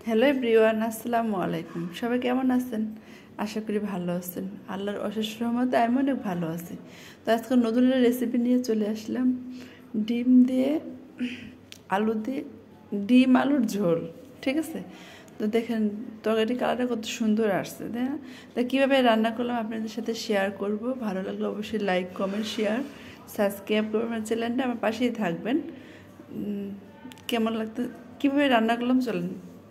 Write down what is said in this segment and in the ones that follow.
Hello everyone, আসসালামু আলাইকুম। সবাই কেমন আছেন? আশা করি ভালো আছেন। আল্লাহর অশেষ রহমতে আমি অনেক ভালো আছি। তো আজকে নতুন একটা রেসিপি নিয়ে চলে আসলাম, ডিম দিয়ে আলু দিয়ে ডিম আলুর ঝোল। ঠিক আছে, তো দেখেন তরকারি কালারটা কত সুন্দর আসছে, তাই না? তা কীভাবে রান্না করলাম আপনাদের সাথে শেয়ার করব। ভালো লাগলে অবশ্যই লাইক, কমেন্ট, শেয়ার, সাবস্ক্রাইব করবেন আমার চ্যানেলটা, আমার পাশেই থাকবেন। কেমন লাগতো, কীভাবে রান্না করলাম চলেন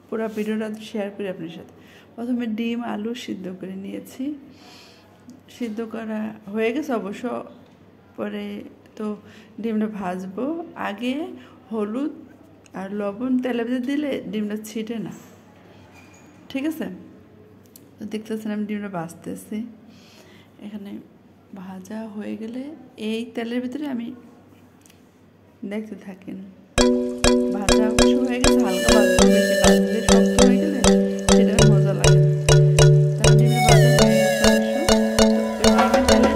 পুরো ভিডিওটা শেয়ার করি আপনার সাথে। প্রথমে ডিম আলু সিদ্ধ করে নিয়েছি, সিদ্ধ করা হয়ে গেছে অবশ্য। পরে তো ডিমটা ভাজবো। আগে হলুদ আর লবণ তেলে ভেজে দিলে ডিমটা ছিটে না। ঠিক আছে, তো দেখতেছেন আমি ডিমটা ভাজতেছি। এখানে ভাজা হয়ে গেলে এই তেলের ভিতরে আমি দেখতে থাকেন। ভাজা অবশ্য হয়ে গেছে, হালকা ভাজতে, বেশি ভাজলে শক্ত হয়ে গেলে সেটা মজা লাগে। তার ডিমের ভাজা হয়ে গেছে অবশ্য। তো ডিমের তেলে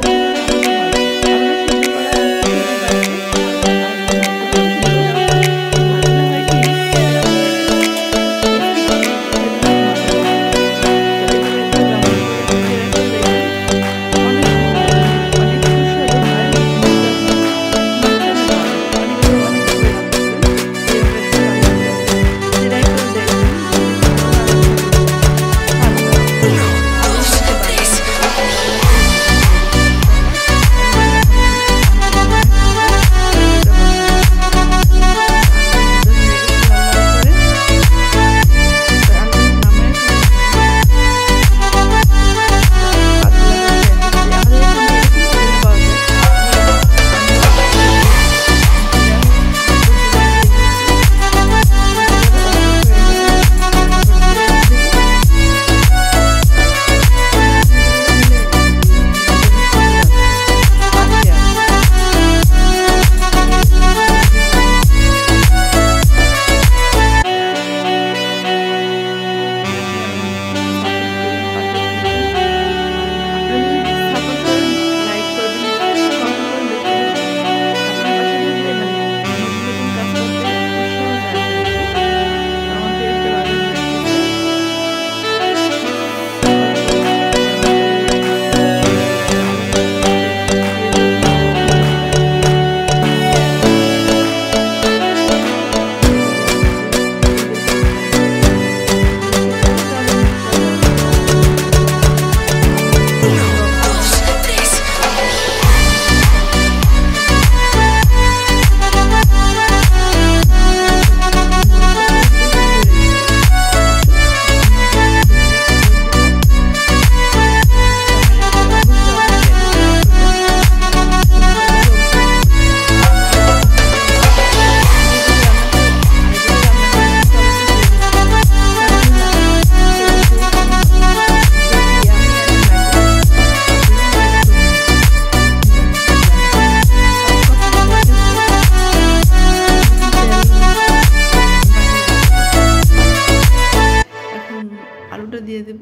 আলুটা দিয়ে দেব।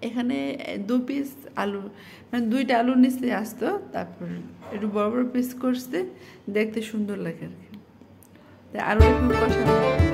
এখানে 2 পিস আলু, মানে 2টা আলু নিচে আসতো, তারপর একটু বড় বড় পিস করতে দেখতে সুন্দর লাগে আর কি। তাই আলুটা একটু কষানো।